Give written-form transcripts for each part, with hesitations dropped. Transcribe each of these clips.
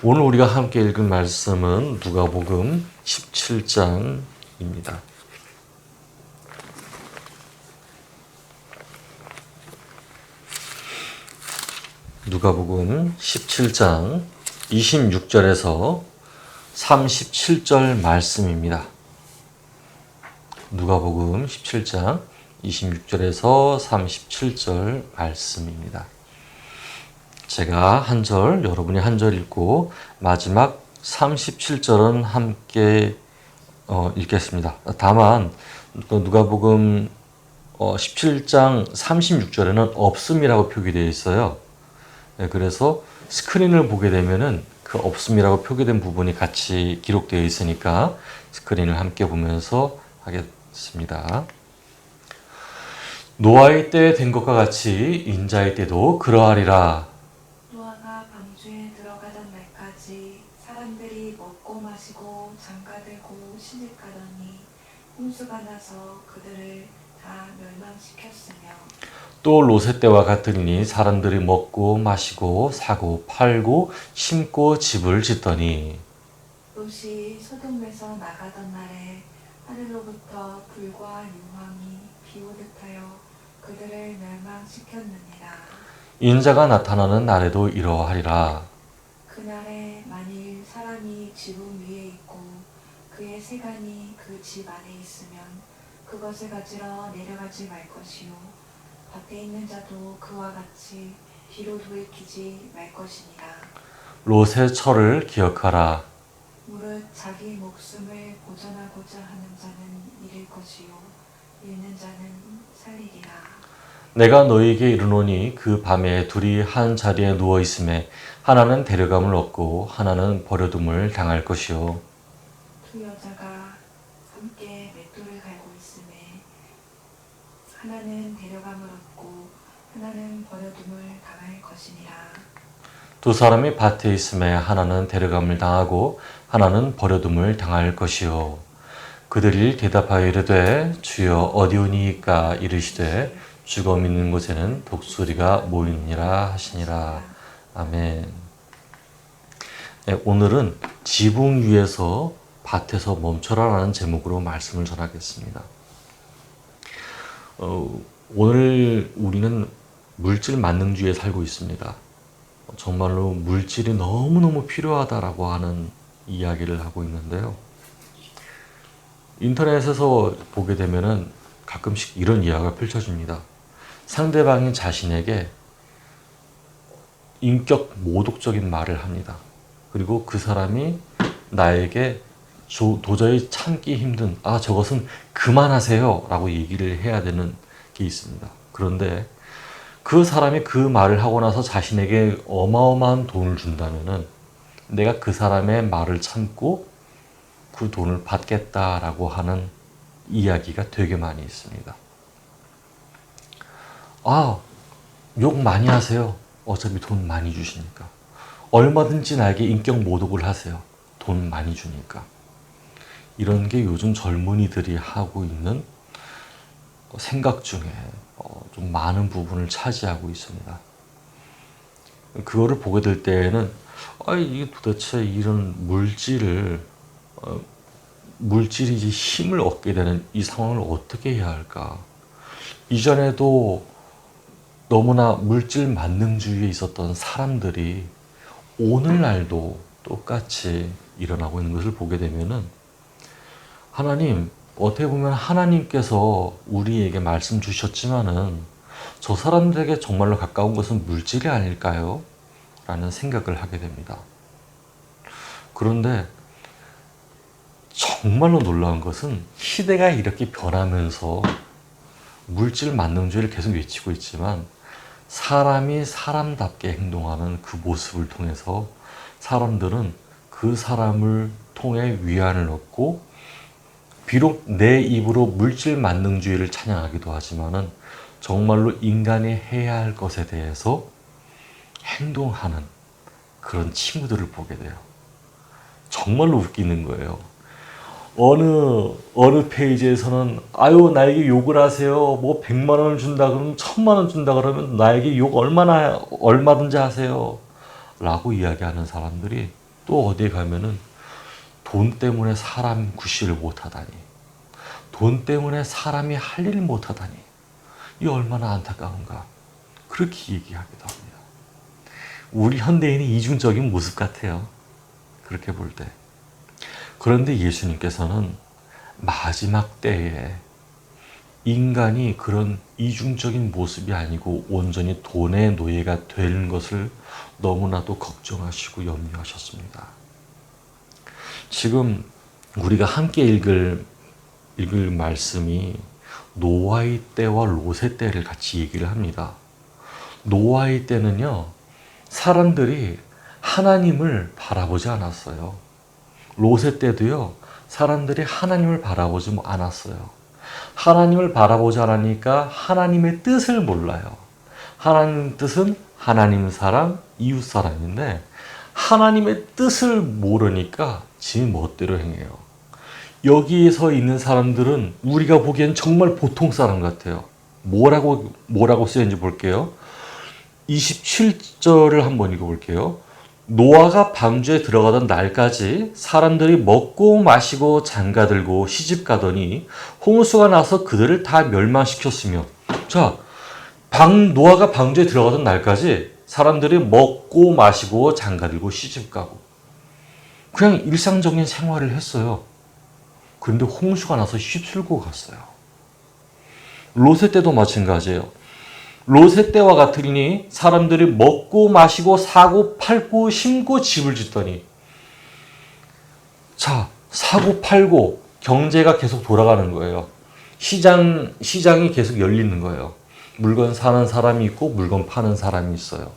오늘 우리가 함께 읽을 말씀은 누가복음 17장입니다. 누가복음 17장 26절에서 37절 말씀입니다. 누가복음 17장 26절에서 37절 말씀입니다. 제가 한 절, 여러분이 한 절 읽고 마지막 37절은 함께 읽겠습니다. 다만 누가복음 17장 36절에는 없음이라고 표기되어 있어요. 그래서 스크린을 보게 되면은 그 없음이라고 표기된 부분이 같이 기록되어 있으니까 스크린을 함께 보면서 하겠습니다. 노아의 때 된 것과 같이 인자의 때도 그러하리라. 노아가 방주에 들어가던 날까지 사람들이 먹고 마시고 장가들고 시집가더니 홍수가 나서 그들을 다 멸망시켰으며 또 롯의 때와 같으니 사람들이 먹고 마시고 사고 팔고 심고 집을 짓더니 롯이 소돔에서 나가던 날에 하늘로부터 불과 유황이 비오듯하여 그들을 멸망시켰느니라. 인자가 나타나는 날에도 이러하리라. 그날에 만일 사람이 지붕 위에 있고 그의 세간이 그 집 안에 있으면 그것을 가지러 내려가지 말 것이요 밭에 있는 자도 그와 같이 뒤로 돌이키지 말 것이니라. 롯의 철을 기억하라. 무릇 자기 목숨을 보전하고자 하는 자는 잃을 것이요 잃는 자는 살리리라. 내가 너희에게 이르노니 그 밤에 둘이 한 자리에 누워 있음에 하나는 데려감을 얻고 하나는 버려둠을 당할 것이요 두 여자가 함께 맷돌을 갈고 있음에 하나는 데려감을 얻고 하나는 버려둠을 당할 것이니라. 두 사람이 밭에 있음에 하나는 데려감을 당하고 하나는 버려둠을 당할 것이요 그들이 대답하여 이르되 주여 어디오니이까 이르시되 죽어 있는 곳에는 독수리가 모이느니라 하시니라. 아멘. 네, 오늘은 지붕 위에서 밭에서 멈춰라라는 제목으로 말씀을 전하겠습니다. 오늘 우리는 물질 만능주의에 살고 있습니다. 정말로 물질이 너무너무 필요하다라고 하는 이야기를 하고 있는데요. 인터넷에서 보게 되면은 가끔씩 이런 이야기가 펼쳐집니다. 상대방이 자신에게 인격 모독적인 말을 합니다. 그리고 그 사람이 나에게 도저히 참기 힘든 저것은 그만하세요 라고 얘기를 해야 되는 게 있습니다. 그런데 그 사람이 그 말을 하고 나서 자신에게 어마어마한 돈을 준다면은 내가 그 사람의 말을 참고 그 돈을 받겠다라고 하는 이야기가 되게 많이 있습니다. 욕 많이 하세요. 어차피 돈 많이 주시니까. 얼마든지 나에게 인격 모독을 하세요. 돈 많이 주니까. 이런 게 요즘 젊은이들이 하고 있는 생각 중에 좀 많은 부분을 차지하고 있습니다. 그거를 보게 될 때에는 이게 도대체 이런 물질이 이제 힘을 얻게 되는 이 상황을 어떻게 해야 할까? 이전에도 너무나 물질 만능주의에 있었던 사람들이 오늘날도 똑같이 일어나고 있는 것을 보게 되면은 하나님, 어떻게 보면 하나님께서 우리에게 말씀 주셨지만은 저 사람들에게 정말로 가까운 것은 물질이 아닐까요? 라는 생각을 하게 됩니다. 그런데 정말로 놀라운 것은 시대가 이렇게 변하면서 물질 만능주의를 계속 외치고 있지만 사람이 사람답게 행동하는 그 모습을 통해서 사람들은 그 사람을 통해 위안을 얻고 비록 내 입으로 물질 만능주의를 찬양하기도 하지만은 정말로 인간이 해야 할 것에 대해서 행동하는 그런 친구들을 보게 돼요. 정말로 웃기는 거예요. 어느 페이지에서는 나에게 욕을 하세요. 뭐 100만 원을 준다 그러면 1000만 원 준다 그러면 나에게 욕 얼마든지 하세요. 라고 이야기하는 사람들이 또 어디에 가면은 돈 때문에 사람 구실을 못하다니, 돈 때문에 사람이 할 일 못하다니, 이 얼마나 안타까운가, 그렇게 얘기하기도 합니다. 우리 현대인의 이중적인 모습 같아요, 그렇게 볼 때. 그런데 예수님께서는 마지막 때에 인간이 그런 이중적인 모습이 아니고 온전히 돈의 노예가 되는 것을 너무나도 걱정하시고 염려하셨습니다. 지금 우리가 함께 읽을 말씀이 노아의 때와 롯의 때를 같이 얘기를 합니다. 노아의 때는요, 사람들이 하나님을 바라보지 않았어요. 롯의 때도요, 사람들이 하나님을 바라보지 않았어요. 하나님을 바라보지 않으니까 하나님의 뜻을 몰라요. 하나님 뜻은 하나님 사랑, 이웃 사랑인데 하나님의 뜻을 모르니까 지 멋대로 행해요. 여기에서 있는 사람들은 우리가 보기엔 정말 보통 사람 같아요. 뭐라고 쓰였는지 볼게요. 27절을 한번 읽어볼게요. 노아가 방주에 들어가던 날까지 사람들이 먹고 마시고 장가들고 시집가더니 홍수가 나서 그들을 다 멸망시켰으며, 자, 노아가 방주에 들어가던 날까지 사람들이 먹고 마시고 장가들고 시집가고 그냥 일상적인 생활을 했어요. 그런데 홍수가 나서 휩쓸고 갔어요. 롯의 때도 마찬가지예요. 롯의 때와 같으니 사람들이 먹고 마시고 사고 팔고 심고 집을 짓더니, 자, 사고 팔고 경제가 계속 돌아가는 거예요. 시장이 계속 열리는 거예요. 물건 사는 사람이 있고 물건 파는 사람이 있어요.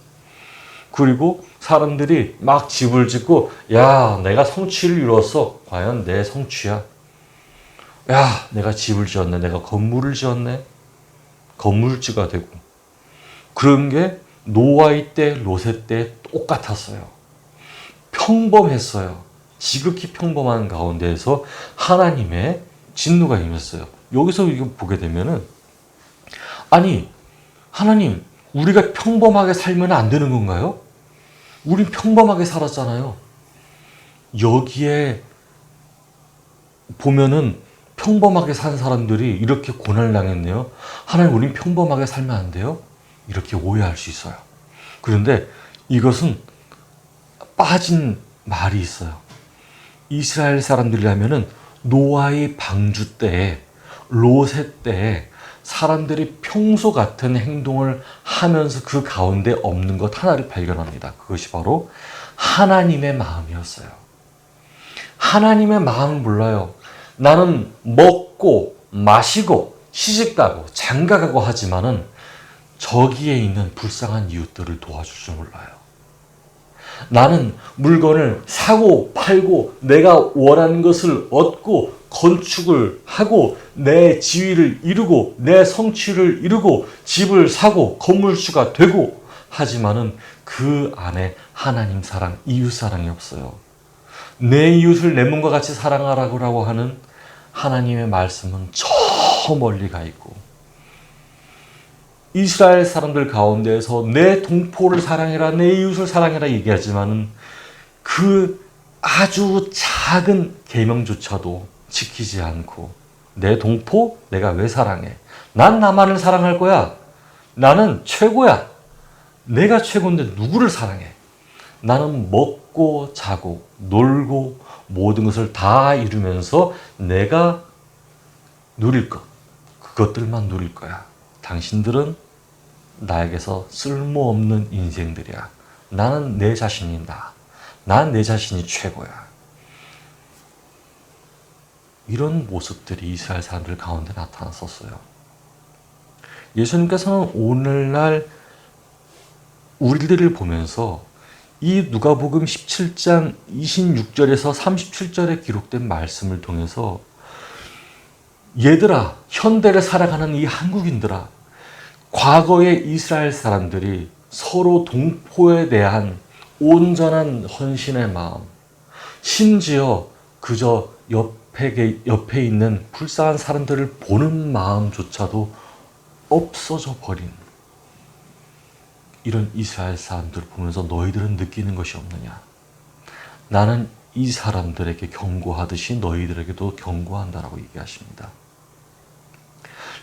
그리고 사람들이 막 집을 짓고, 야, 내가 성취를 이뤘어. 과연 내 성취야? 야, 내가 집을 지었네. 내가 건물을 지었네. 건물주가 되고. 그런 게 노아의 때, 롯의 때 똑같았어요. 평범했어요. 지극히 평범한 가운데에서 하나님의 진노가 임했어요. 여기서 이거 보게 되면은, 아니, 하나님, 우리가 평범하게 살면 안 되는 건가요? 우린 평범하게 살았잖아요. 여기에 보면은 평범하게 산 사람들이 이렇게 고난을 당했네요. 하나님, 우린 평범하게 살면 안 돼요? 이렇게 오해할 수 있어요. 그런데 이것은 빠진 말이 있어요. 이스라엘 사람들이라면은 노아의 방주 때에, 롯의 때에 사람들이 평소 같은 행동을 하면서 그 가운데 없는 것 하나를 발견합니다. 그것이 바로 하나님의 마음이었어요. 하나님의 마음을 몰라요. 나는 먹고 마시고 시집가고 장가가고 하지만은 저기에 있는 불쌍한 이웃들을 도와줄 줄 몰라요. 나는 물건을 사고 팔고 내가 원하는 것을 얻고 건축을 하고 내 지위를 이루고 내 성취를 이루고 집을 사고 건물주가 되고 하지만은 그 안에 하나님 사랑, 이웃 사랑이 없어요. 내 이웃을 내 몸과 같이 사랑하라고 하는 하나님의 말씀은 저 멀리 가 있고, 이스라엘 사람들 가운데에서 내 동포를 사랑해라, 내 이웃을 사랑해라 얘기하지만은 그 아주 작은 계명조차도 지키지 않고, 내 동포 내가 왜 사랑해? 난 나만을 사랑할 거야. 나는 최고야. 내가 최고인데 누구를 사랑해? 나는 먹고 자고 놀고 모든 것을 다 이루면서 내가 누릴 것, 그것들만 누릴 거야. 당신들은 나에게서 쓸모없는 인생들이야. 나는 내 자신이다. 난 내 자신이 최고야. 이런 모습들이 이스라엘 사람들 가운데 나타났었어요. 예수님께서는 오늘날 우리들을 보면서 이 누가복음 17장 26절에서 37절에 기록된 말씀을 통해서, 얘들아, 현대를 살아가는 이 한국인들아, 과거의 이스라엘 사람들이 서로 동포에 대한 온전한 헌신의 마음, 심지어 그저 옆에 있는 불쌍한 사람들을 보는 마음조차도 없어져 버린 이런 이스라엘 사람들을 보면서 너희들은 느끼는 것이 없느냐? 나는 이 사람들에게 경고하듯이 너희들에게도 경고한다라고 얘기하십니다.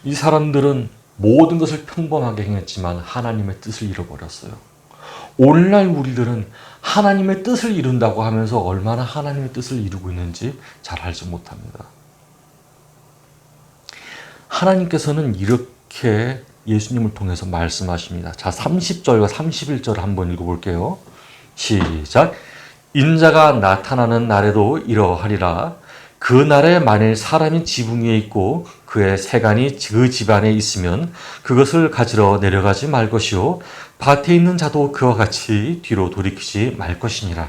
이 사람들은 모든 것을 평범하게 행했지만 하나님의 뜻을 잃어버렸어요. 오늘날 우리들은 하나님의 뜻을 이룬다고 하면서 얼마나 하나님의 뜻을 이루고 있는지 잘 알지 못합니다. 하나님께서는 이렇게 예수님을 통해서 말씀하십니다. 자, 30절과 31절 한번 읽어볼게요. 시작. 인자가 나타나는 날에도 이러하리라. 그 날에 만일 사람이 지붕 위에 있고 그의 세간이 그 집안에 있으면 그것을 가지러 내려가지 말 것이요 밭에 있는 자도 그와 같이 뒤로 돌이키지 말 것이니라.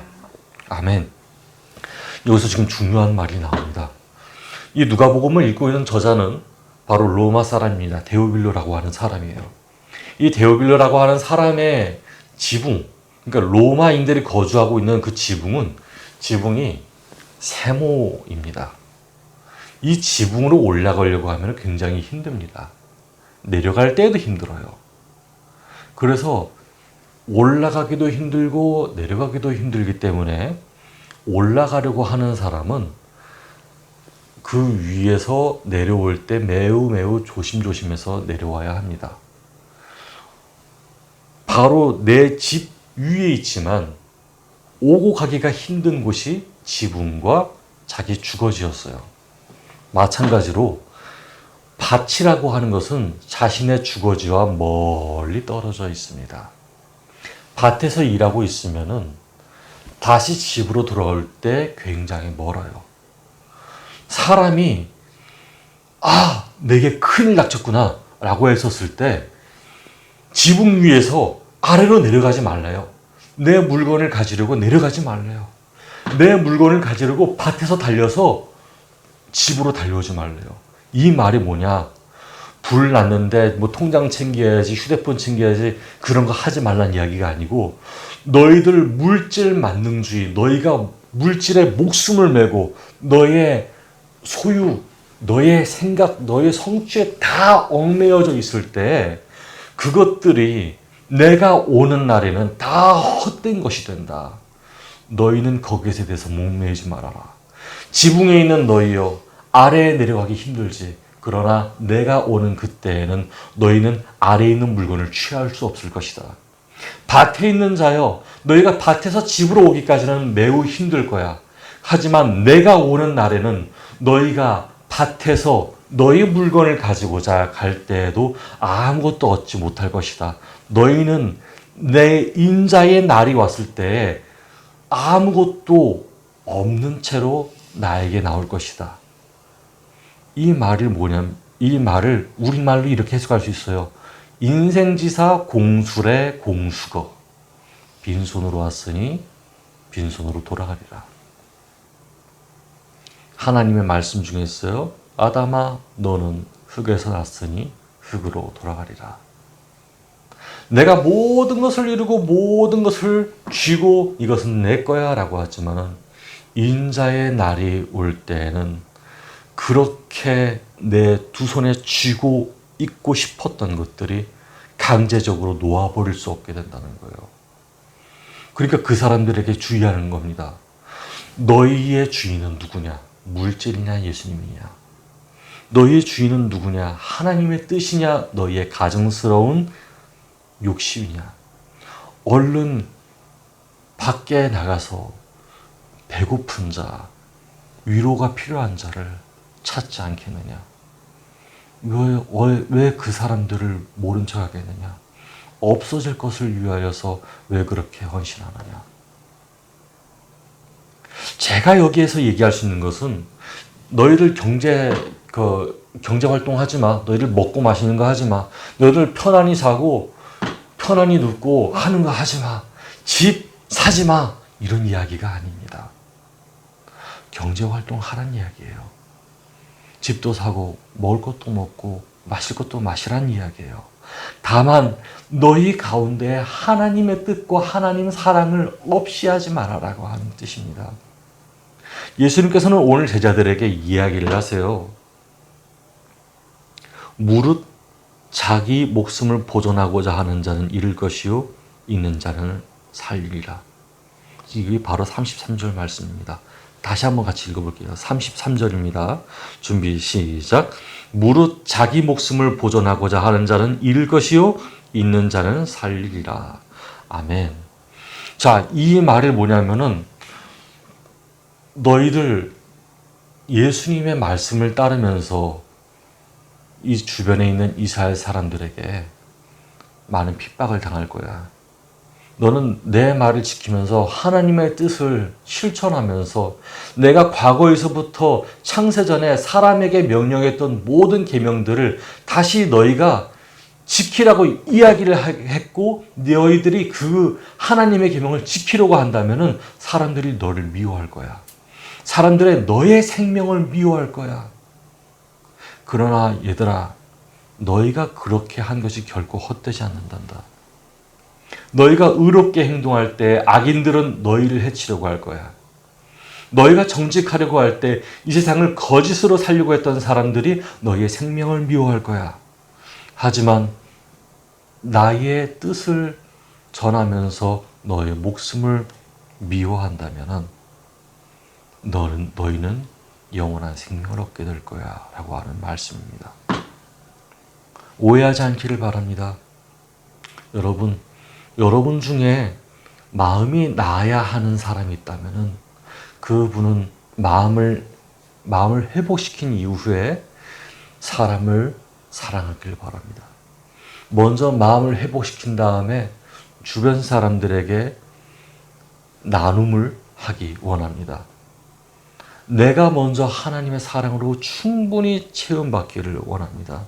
아멘. 여기서 지금 중요한 말이 나옵니다. 이 누가복음을 읽고 있는 저자는 바로 로마 사람입니다. 데오빌로라고 하는 사람이에요. 이 데오빌로라고 하는 사람의 지붕, 그러니까 로마인들이 거주하고 있는 그 지붕이 세모입니다. 이 지붕으로 올라가려고 하면 굉장히 힘듭니다. 내려갈 때도 힘들어요. 그래서 올라가기도 힘들고 내려가기도 힘들기 때문에 올라가려고 하는 사람은 그 위에서 내려올 때 매우 조심조심해서 내려와야 합니다. 바로 내 집 위에 있지만 오고 가기가 힘든 곳이 지붕과 자기 주거지였어요. 마찬가지로 밭이라고 하는 것은 자신의 주거지와 멀리 떨어져 있습니다. 밭에서 일하고 있으면은 다시 집으로 돌아올 때 굉장히 멀어요. 사람이 내게 큰일 닥쳤구나 라고 했었을 때 지붕 위에서 아래로 내려가지 말래요. 내 물건을 가지려고 내려가지 말래요. 내 물건을 가지려고 밭에서 달려서 집으로 달려오지 말래요. 이 말이 뭐냐? 불 났는데 뭐 통장 챙겨야지, 휴대폰 챙겨야지, 그런 거 하지 말란 이야기가 아니고, 너희들 물질 만능주의, 너희가 물질에 목숨을 메고 너의 소유, 너의 생각, 너의 성취에 다 얽매여져 있을 때 그것들이 내가 오는 날에는 다 헛된 것이 된다. 너희는 거기에 대해서 목매이지 말아라. 지붕에 있는 너희여, 아래에 내려가기 힘들지. 그러나 내가 오는 그때에는 너희는 아래에 있는 물건을 취할 수 없을 것이다. 밭에 있는 자여, 너희가 밭에서 집으로 오기까지는 매우 힘들 거야. 하지만 내가 오는 날에는 너희가 밭에서 너희 물건을 가지고자 갈 때에도 아무것도 얻지 못할 것이다. 너희는 내 인자의 날이 왔을 때 아무것도 없는 채로 나에게 나올 것이다. 이 말을 이 말을 우리말로 이렇게 해석할 수 있어요. 인생지사 공술의 공수거. 빈손으로 왔으니 빈손으로 돌아가리라. 하나님의 말씀 중에 있어요. 아담아, 너는 흙에서 났으니 흙으로 돌아가리라. 내가 모든 것을 이루고 모든 것을 쥐고 이것은 내 거야 라고 하지만 인자의 날이 올 때에는 그렇게 내 두 손에 쥐고 있고 싶었던 것들이 강제적으로 놓아버릴 수 없게 된다는 거예요. 그러니까 그 사람들에게 주의하는 겁니다. 너희의 주인은 누구냐? 물질이냐 예수님이냐? 너희의 주인은 누구냐? 하나님의 뜻이냐? 너희의 가증스러운 욕심이냐? 얼른 밖에 나가서 배고픈 자, 위로가 필요한 자를 찾지 않겠느냐? 왜 그 사람들을 모른 척 하겠느냐? 없어질 것을 위하여서 왜 그렇게 헌신하느냐? 제가 여기에서 얘기할 수 있는 것은 너희들 경제 활동 하지 마. 너희들 먹고 마시는 거 하지 마. 너희들 편안히 자고 편안히 눕고 하는 거 하지 마. 집 사지 마. 이런 이야기가 아닙니다. 경제 활동 하란 이야기예요. 집도 사고 먹을 것도 먹고 마실 것도 마시란 이야기예요. 다만 너희 가운데 하나님의 뜻과 하나님 사랑을 없이 하지 말아라고 하는 뜻입니다. 예수님께서는 오늘 제자들에게 이야기를 하세요. 무릇 자기 목숨을 보존하고자 하는 자는 잃을 것이요, 잃는 자는 살리리라. 이게 바로 33절 말씀입니다. 다시 한번 같이 읽어볼게요. 33절입니다. 준비 시작. 무릇 자기 목숨을 보존하고자 하는 자는 잃을 것이요 있는 자는 살리리라. 아멘. 자, 이 말이 뭐냐면은 너희들 예수님의 말씀을 따르면서 이 주변에 있는 이스라엘 사람들에게 많은 핍박을 당할 거야. 너는 내 말을 지키면서 하나님의 뜻을 실천하면서 내가 과거에서부터 창세전에 사람에게 명령했던 모든 계명들을 다시 너희가 지키라고 이야기를 했고 너희들이 그 하나님의 계명을 지키려고 한다면은 사람들이 너를 미워할 거야. 사람들의 너의 생명을 미워할 거야. 그러나 얘들아, 너희가 그렇게 한 것이 결코 헛되지 않는단다. 너희가 의롭게 행동할 때 악인들은 너희를 해치려고 할 거야. 너희가 정직하려고 할 때 이 세상을 거짓으로 살려고 했던 사람들이 너희의 생명을 미워할 거야. 하지만 나의 뜻을 전하면서 너의 목숨을 미워한다면 너희는 영원한 생명을 얻게 될 거야 라고 하는 말씀입니다. 오해하지 않기를 바랍니다. 여러분 중에 마음이 나아야 하는 사람이 있다면 그분은 마음을 회복시킨 이후에 사람을 사랑하길 바랍니다. 먼저 마음을 회복시킨 다음에 주변 사람들에게 나눔을 하기 원합니다. 내가 먼저 하나님의 사랑으로 충분히 체험받기를 원합니다.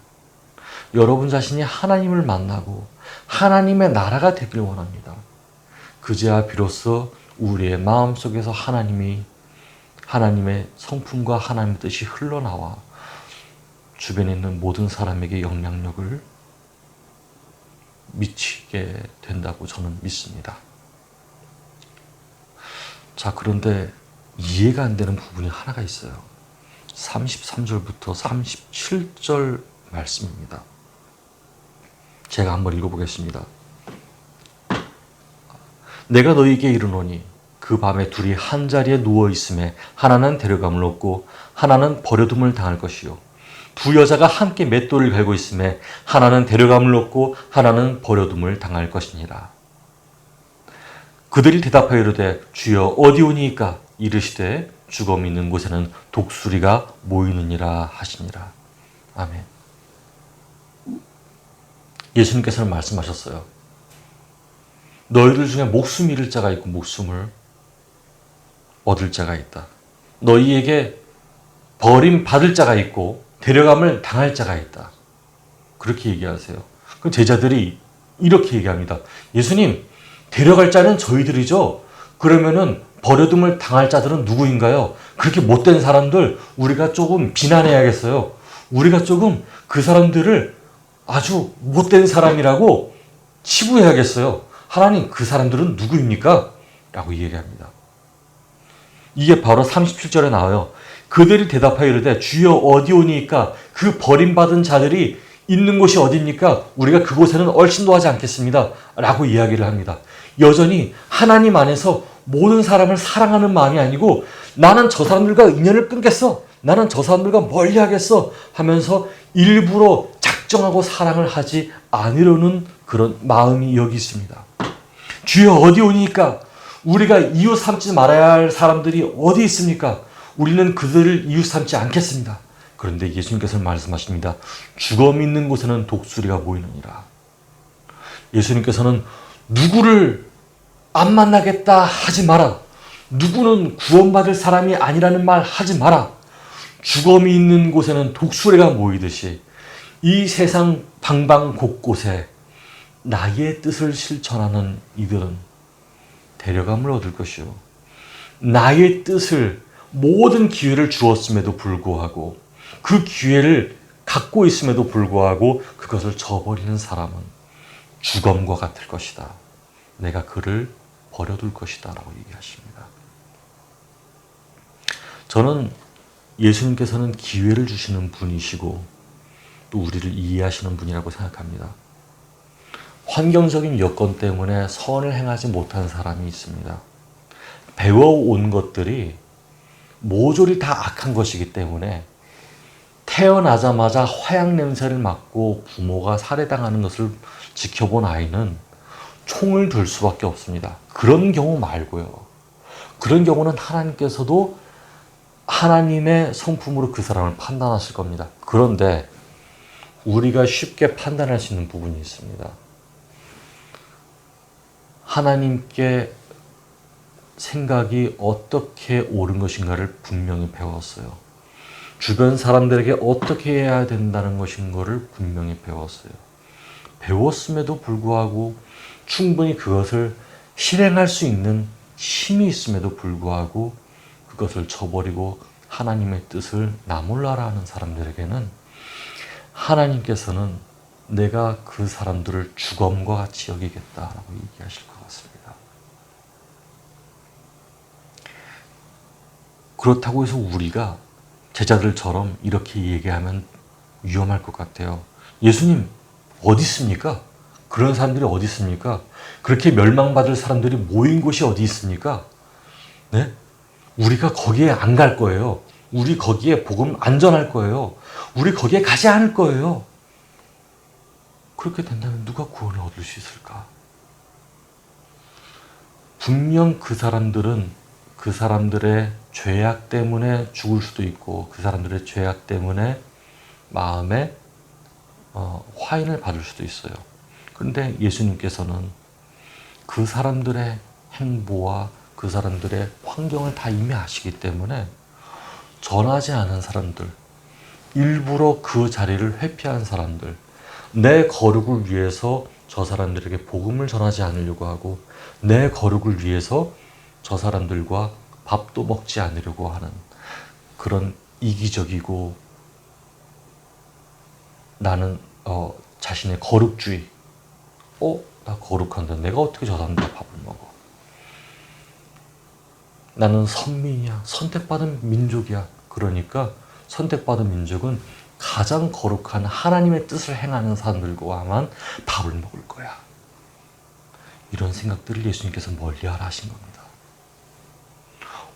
여러분 자신이 하나님을 만나고 하나님의 나라가 되길 원합니다. 그제야 비로소 우리의 마음속에서 하나님의 성품과 하나님의 뜻이 흘러나와 주변에 있는 모든 사람에게 영향력을 미치게 된다고 저는 믿습니다. 자, 그런데 이해가 안 되는 부분이 하나가 있어요. 33절부터 37절 말씀입니다. 제가 한번 읽어보겠습니다. 내가 너희에게 이르노니 그 밤에 둘이 한 자리에 누워 있음에 하나는 데려감을 얻고 하나는 버려둠을 당할 것이요 두 여자가 함께 맷돌을 갈고 있음에 하나는 데려감을 얻고 하나는 버려둠을 당할 것이니라. 그들이 대답하여 이르되 주여 어디 오니이까? 이르시되 죽음이 있는 곳에는 독수리가 모이느니라 하시니라. 아멘. 예수님께서는 말씀하셨어요. 너희들 중에 목숨 잃을 자가 있고 목숨을 얻을 자가 있다. 너희에게 버림받을 자가 있고 데려감을 당할 자가 있다. 그렇게 얘기하세요. 그 제자들이 이렇게 얘기합니다. 예수님, 데려갈 자는 저희들이죠. 그러면은 버려둠을 당할 자들은 누구인가요? 그렇게 못된 사람들 우리가 조금 비난해야겠어요. 우리가 조금 그 사람들을 아주 못된 사람이라고 치부해야겠어요. 하나님, 그 사람들은 누구입니까? 라고 얘기합니다. 이게 바로 37절에 나와요. 그들이 대답하여 이르되 주여 어디 오니이까? 그 버림받은 자들이 있는 곳이 어디입니까? 우리가 그곳에는 얼씬도 하지 않겠습니다. 라고 이야기를 합니다. 여전히 하나님 안에서 모든 사람을 사랑하는 마음이 아니고 나는 저 사람들과 인연을 끊겠어. 나는 저 사람들과 멀리하겠어 하면서 일부러 작정하고 사랑을 하지 않으려는 그런 마음이 여기 있습니다. 주여 어디 오니까? 우리가 이웃 삼지 말아야 할 사람들이 어디 있습니까? 우리는 그들을 이웃 삼지 않겠습니다. 그런데 예수님께서는 말씀하십니다. 죽음 있는 곳에는 독수리가 모이느니라. 예수님께서는 누구를 안 만나겠다 하지 마라. 누구는 구원받을 사람이 아니라는 말 하지 마라. 죽음이 있는 곳에는 독수리가 모이듯이 이 세상 방방 곳곳에 나의 뜻을 실천하는 이들은 데려감을 얻을 것이요. 나의 뜻을 모든 기회를 주었음에도 불구하고 그 기회를 갖고 있음에도 불구하고 그것을 저버리는 사람은 죽음과 같을 것이다. 내가 그를 버려둘 것이다 라고 얘기하십니다. 저는 예수님께서는 기회를 주시는 분이시고 또 우리를 이해하시는 분이라고 생각합니다. 환경적인 여건 때문에 선을 행하지 못한 사람이 있습니다. 배워온 것들이 모조리 다 악한 것이기 때문에 태어나자마자 화약 냄새를 맡고 부모가 살해당하는 것을 지켜본 아이는 총을 들 수밖에 없습니다. 그런 경우 말고요. 그런 경우는 하나님께서도 하나님의 성품으로 그 사람을 판단하실 겁니다. 그런데 우리가 쉽게 판단할 수 있는 부분이 있습니다. 하나님께 생각이 어떻게 옳은 것인가를 분명히 배웠어요. 주변 사람들에게 어떻게 해야 된다는 것인가를 분명히 배웠어요. 배웠음에도 불구하고 충분히 그것을 실행할 수 있는 힘이 있음에도 불구하고 그것을 저버리고 하나님의 뜻을 나몰라라 하는 사람들에게는 하나님께서는 내가 그 사람들을 죽음과 같이 여기겠다라고 얘기하실 것 같습니다. 그렇다고 해서 우리가 제자들처럼 이렇게 얘기하면 위험할 것 같아요. 예수님 어디 있습니까? 그런 사람들이 어디 있습니까? 그렇게 멸망받을 사람들이 모인 곳이 어디 있습니까? 네? 우리가 거기에 안 갈 거예요. 우리 거기에 복음 안 전할 거예요. 우리 거기에 가지 않을 거예요. 그렇게 된다면 누가 구원을 얻을 수 있을까? 분명 그 사람들은 그 사람들의 죄악 때문에 죽을 수도 있고 그 사람들의 죄악 때문에 마음에 화인을 받을 수도 있어요. 그런데 예수님께서는 그 사람들의 행보와 그 사람들의 환경을 다 이미 아시기 때문에 전하지 않은 사람들, 일부러 그 자리를 회피한 사람들, 내 거룩을 위해서 저 사람들에게 복음을 전하지 않으려고 하고 내 거룩을 위해서 저 사람들과 밥도 먹지 않으려고 하는 그런 이기적이고 나는 자신의 거룩주의, 나 거룩한데 내가 어떻게 저 사람들과 밥을 먹어? 나는 선민이야, 선택받은 민족이야. 그러니까 선택받은 민족은 가장 거룩한 하나님의 뜻을 행하는 사람들과만 밥을 먹을 거야. 이런 생각들을 예수님께서 멀리하라 하신 겁니다.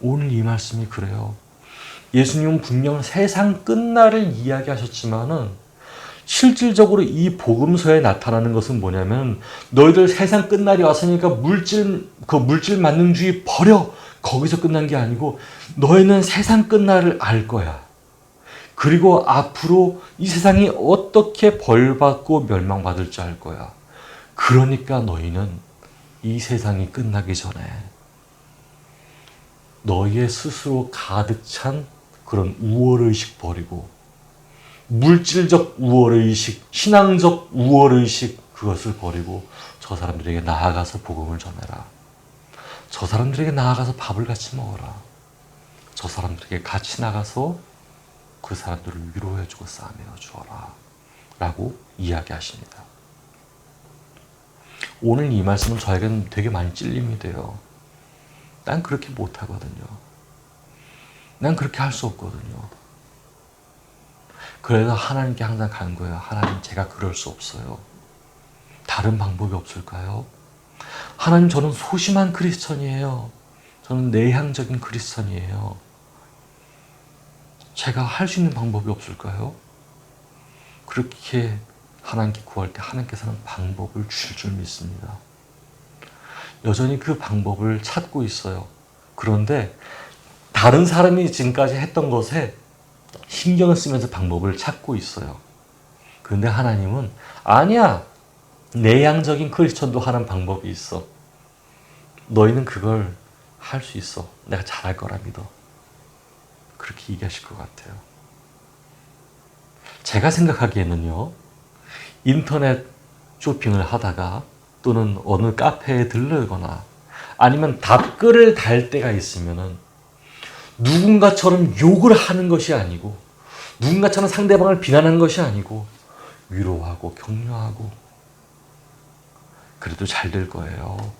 오늘 이 말씀이 그래요. 예수님은 분명 세상 끝날을 이야기하셨지만은 실질적으로 이 복음서에 나타나는 것은 뭐냐면 너희들 세상 끝날이 왔으니까 물질 만능주의 버려. 거기서 끝난 게 아니고 너희는 세상 끝날을 알 거야. 그리고 앞으로 이 세상이 어떻게 벌받고 멸망받을지 알 거야. 그러니까 너희는 이 세상이 끝나기 전에 너희의 스스로 가득 찬 그런 우월의식 버리고 물질적 우월의식, 신앙적 우월의식 그것을 버리고 저 사람들에게 나아가서 복음을 전해라. 저 사람들에게 나아가서 밥을 같이 먹어라. 저 사람들에게 같이 나가서 그 사람들을 위로해주고 싸매어 주어라. 라고 이야기하십니다. 오늘 이 말씀은 저에게는 되게 많이 찔림이 돼요. 난 그렇게 못하거든요. 난 그렇게 할 수 없거든요. 그래서 하나님께 항상 가는 거예요. 하나님, 제가 그럴 수 없어요. 다른 방법이 없을까요? 하나님, 저는 소심한 크리스천이에요. 저는 내향적인 크리스천이에요. 제가 할 수 있는 방법이 없을까요? 그렇게 하나님께 구할 때 하나님께서는 방법을 주실 줄 믿습니다. 여전히 그 방법을 찾고 있어요. 그런데 다른 사람이 지금까지 했던 것에 신경을 쓰면서 방법을 찾고 있어요. 그런데 하나님은 아니야. 내향적인 크리스천도 하는 방법이 있어. 너희는 그걸 할 수 있어. 내가 잘할 거라 믿어. 그렇게 얘기하실 것 같아요. 제가 생각하기에는요. 인터넷 쇼핑을 하다가 또는 어느 카페에 들르거나 아니면 답글을 달 때가 있으면은 누군가처럼 욕을 하는 것이 아니고 누군가처럼 상대방을 비난하는 것이 아니고 위로하고 격려하고 그래도 잘 될 거예요.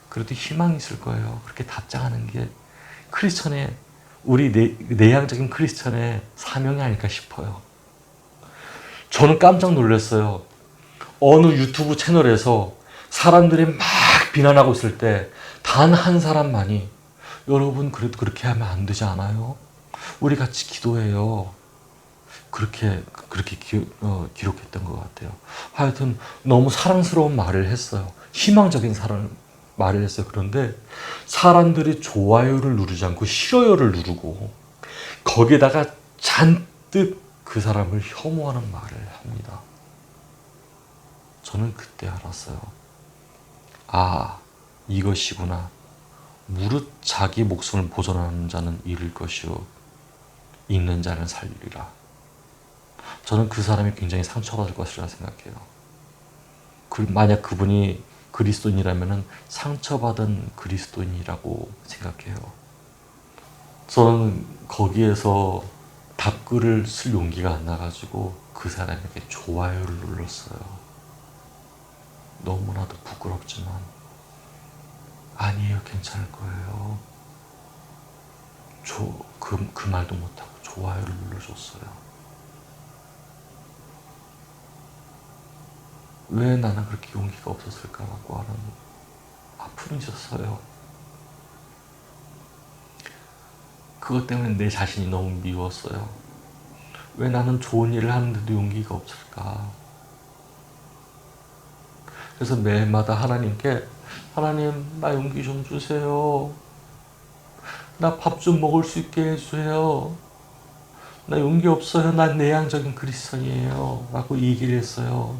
그래도 희망이 있을 거예요. 그렇게 답장하는 게 크리스천의 우리 내향적인 크리스천의 사명이 아닐까 싶어요. 저는 깜짝 놀랐어요. 어느 유튜브 채널에서 사람들이 막 비난하고 있을 때 단 한 사람만이 여러분 그래도 그렇게 하면 안 되지 않아요? 우리 같이 기도해요. 그렇게 기록했던 것 같아요. 하여튼 너무 사랑스러운 말을 했어요. 희망적인 말을 했어요. 그런데 사람들이 좋아요를 누르지 않고 싫어요를 누르고 거기에다가 잔뜩 그 사람을 혐오하는 말을 합니다. 저는 그때 알았어요. 아, 이것이구나. 무릇 자기 목숨을 보존하는 자는 잃을 것이요 잃는 자는 살리리라. 저는 그 사람이 굉장히 상처받을 것이라 생각해요. 만약 그분이 그리스도인이라면 상처받은 그리스도인이라고 생각해요. 저는 거기에서 답글을 쓸 용기가 안 나가지고 그 사람에게 좋아요를 눌렀어요. 너무나도 부끄럽지만 아니에요, 괜찮을 거예요. 그 말도 못하고 좋아요를 눌러줬어요. 왜 나는 그렇게 용기가 없었을까라고 하는 아픔이 있었어요. 그것 때문에 내 자신이 너무 미웠어요. 왜 나는 좋은 일을 하는데도 용기가 없을까? 그래서 매일마다 하나님께 하나님, 나 용기 좀 주세요. 나 밥 좀 먹을 수 있게 해주세요. 나 용기 없어요. 난 내향적인 그리스도인이에요. 라고 얘기를 했어요.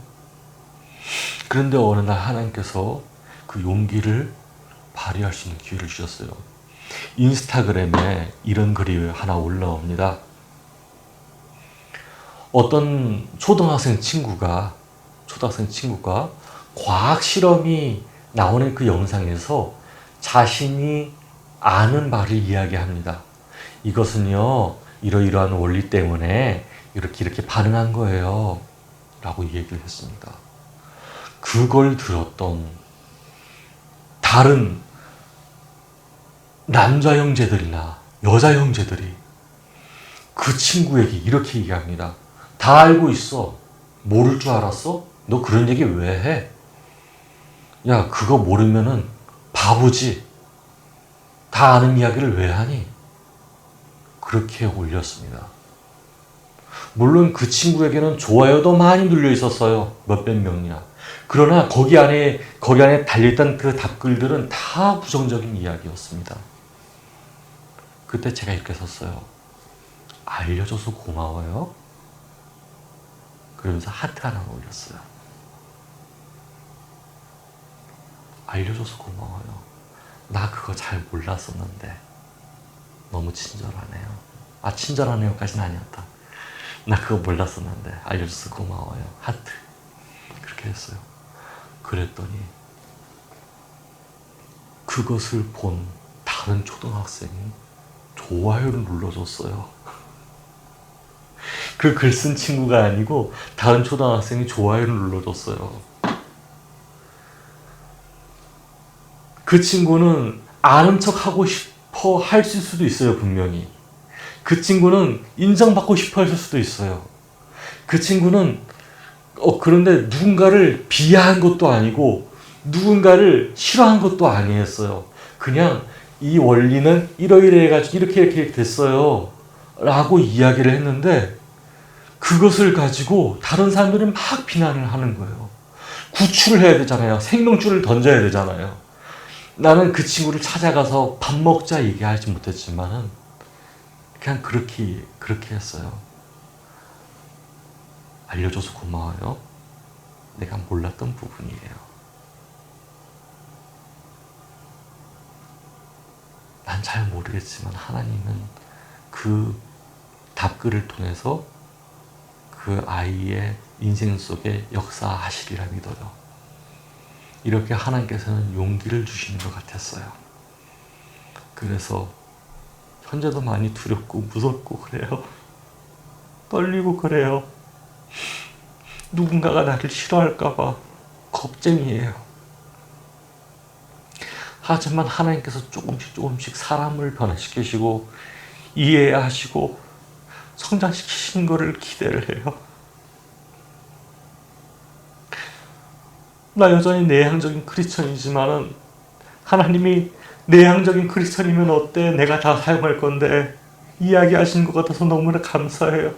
그런데 어느 날 하나님께서 그 용기를 발휘할 수 있는 기회를 주셨어요. 인스타그램에 이런 글이 하나 올라옵니다. 어떤 초등학생 친구가 과학 실험이 나오는 그 영상에서 자신이 아는 바를 이야기합니다. 이것은요, 이러이러한 원리 때문에 이렇게 반응한 거예요. 라고 얘기를 했습니다. 그걸 들었던 다른 남자 형제들이나 여자 형제들이 그 친구에게 이렇게 얘기합니다. 다 알고 있어. 모를 줄 알았어? 너 그런 얘기 왜 해? 야, 그거 모르면은 바보지. 다 아는 이야기를 왜 하니? 그렇게 올렸습니다. 물론 그 친구에게는 좋아요도 많이 눌려 있었어요. 몇백 명이나. 그러나 거기 안에 달려있던 그 답글들은 다 부정적인 이야기였습니다. 그때 제가 이렇게 썼어요. 알려줘서 고마워요. 그러면서 하트 하나 올렸어요. 알려줘서 고마워요. 나 그거 잘 몰랐었는데 너무 친절하네요. 아, 친절하네요까지는 아니었다. 나 그거 몰랐었는데 알려줘서 고마워요. 하트. 그렇게 했어요. 그랬더니 그것을 본 다른 초등학생이 좋아요를 눌러줬어요. 그 글 쓴 친구가 아니고 다른 초등학생이 좋아요를 눌러줬어요. 그 친구는 아는 척 하고 싶어 할 수도 있어요, 분명히. 그 친구는 인정받고 싶어 할 수도 있어요. 그 친구는 그런데 누군가를 비하한 것도 아니고 누군가를 싫어한 것도 아니었어요. 그냥 이 원리는 이러이러 해가지고 이렇게 됐어요. 라고 이야기를 했는데 그것을 가지고 다른 사람들이 막 비난을 하는 거예요. 구출을 해야 되잖아요. 생명줄을 던져야 되잖아요. 나는 그 친구를 찾아가서 밥 먹자 얘기하지 못했지만은 그냥 그렇게 했어요. 알려줘서 고마워요. 내가 몰랐던 부분이에요. 난 잘 모르겠지만 하나님은 그 답글을 통해서 그 아이의 인생 속에 역사하시리라 믿어요. 이렇게 하나님께서는 용기를 주시는 것 같았어요. 그래서 현재도 많이 두렵고 무섭고 그래요. 떨리고 그래요. 누군가가 나를 싫어할까봐 겁쟁이에요. 하지만 하나님께서 조금씩 사람을 변화시키시고 이해하시고 성장시키시는 것을 기대를 해요. 나 여전히 내향적인 크리스천이지만은 하나님이 내향적인 크리스천이면 어때? 내가 다 사용할 건데 이야기하신 것 같아서 너무나 감사해요.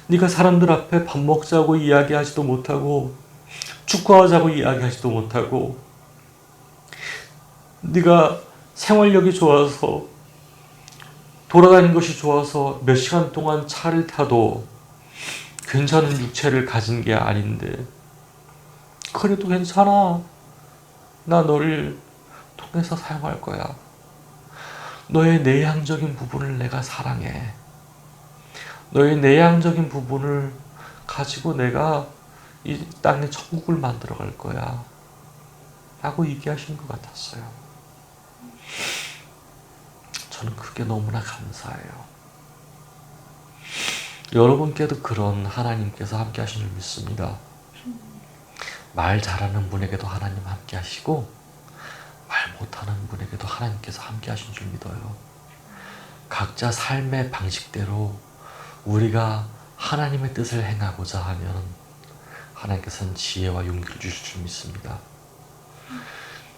네가 사람들 앞에 밥 먹자고 이야기하지도 못하고 축구하자고 이야기하지도 못하고 네가 생활력이 좋아서 돌아다니는 것이 좋아서 몇 시간 동안 차를 타도 괜찮은 육체를 가진 게 아닌데 그래도 괜찮아. 나 너를 통해서 사용할 거야. 너의 내향적인 부분을 내가 사랑해. 너의 내향적인 부분을 가지고 내가 이 땅에 천국을 만들어 갈 거야. 라고 얘기하신 것 같았어요. 저는 그게 너무나 감사해요. 여러분께도 그런 하나님께서 함께 하신 줄 믿습니다. 말 잘하는 분에게도 하나님 함께 하시고 말 못하는 분에게도 하나님께서 함께 하신 줄 믿어요. 각자 삶의 방식대로 우리가 하나님의 뜻을 행하고자 하면 하나님께서는 지혜와 용기를 주실 줄 믿습니다.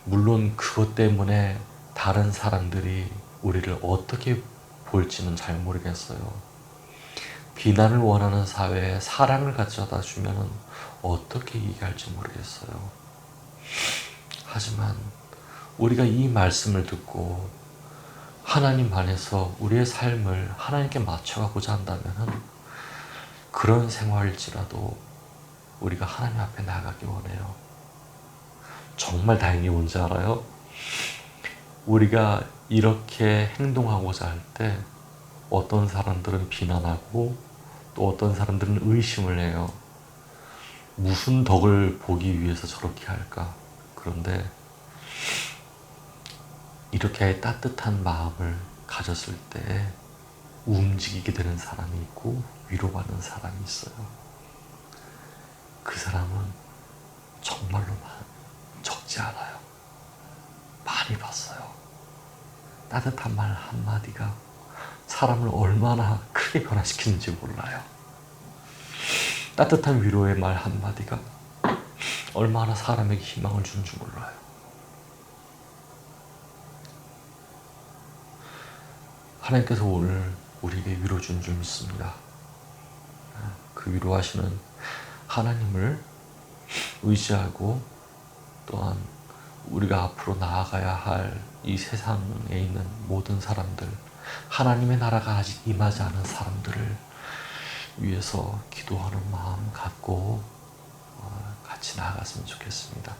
물론 그것 때문에 다른 사람들이 우리를 어떻게 볼지는 잘 모르겠어요. 비난을 원하는 사회에 사랑을 가져다 주면 어떻게 얘기할지 모르겠어요. 하지만 우리가 이 말씀을 듣고 하나님 안에서 우리의 삶을 하나님께 맞춰가고자 한다면 그런 생활일지라도 우리가 하나님 앞에 나가기 원해요. 정말 다행히 뭔지 알아요? 우리가 이렇게 행동하고자 할 때 어떤 사람들은 비난하고 또 어떤 사람들은 의심을 해요. 무슨 덕을 보기 위해서 저렇게 할까? 그런데 이렇게 따뜻한 마음을 가졌을 때 움직이게 되는 사람이 있고 위로받는 사람이 있어요. 그 사람은 정말로 적지 않아요. 많이 봤어요. 따뜻한 말 한마디가 사람을 얼마나 크게 변화시키는지 몰라요. 따뜻한 위로의 말 한마디가 얼마나 사람에게 희망을 주는지 몰라요. 하나님께서 오늘 우리에게 위로 준 줄 믿습니다. 그 위로하시는 하나님을 의지하고 또한 우리가 앞으로 나아가야 할 이 세상에 있는 모든 사람들, 하나님의 나라가 아직 임하지 않은 사람들을 위해서 기도하는 마음 갖고 같이 나아갔으면 좋겠습니다.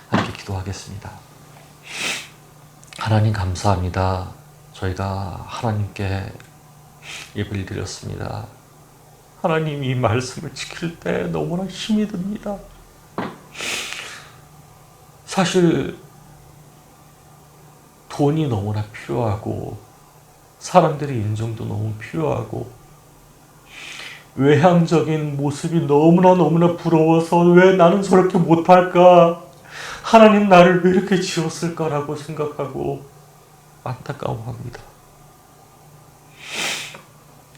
함께 기도하겠습니다. 하나님 감사합니다. 저희가 하나님께 예배를 드렸습니다. 하나님 이 말씀을 지킬 때 너무나 힘이 듭니다. 사실 돈이 너무나 필요하고 사람들의 인정도 너무 필요하고 외향적인 모습이 너무나 부러워서 왜 나는 저렇게 못할까? 하나님 나를 왜 이렇게 지었을까라고 생각하고 안타까워합니다.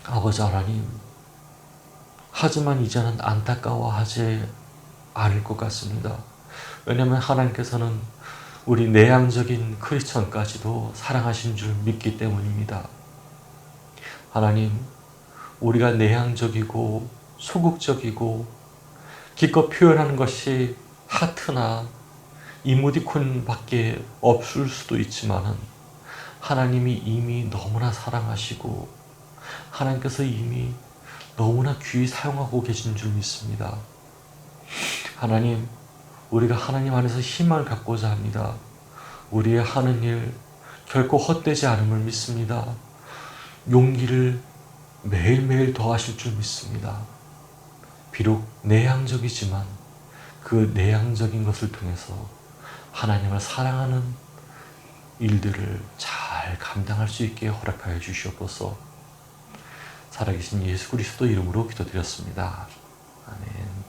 아버지 하나님, 하지만 이제는 안타까워하지 않을 것 같습니다. 왜냐하면 하나님께서는 우리 내향적인 크리스천까지도 사랑하신 줄 믿기 때문입니다. 하나님, 우리가 내향적이고 소극적이고 기껏 표현하는 것이 하트나 이모티콘밖에 없을 수도 있지만은 하나님이 이미 너무나 사랑하시고 하나님께서 이미 너무나 귀히 사용하고 계신 줄 믿습니다. 하나님, 우리가 하나님 안에서 희망을 갖고자 합니다. 우리의 하는 일 결코 헛되지 않음을 믿습니다. 용기를 매일매일 더하실 줄 믿습니다. 비록 내향적이지만 그 내향적인 것을 통해서 하나님을 사랑하는 일들을 잘 감당할 수 있게 허락하여 주시옵소서. 살아계신 예수 그리스도 이름으로 기도드렸습니다. 아멘.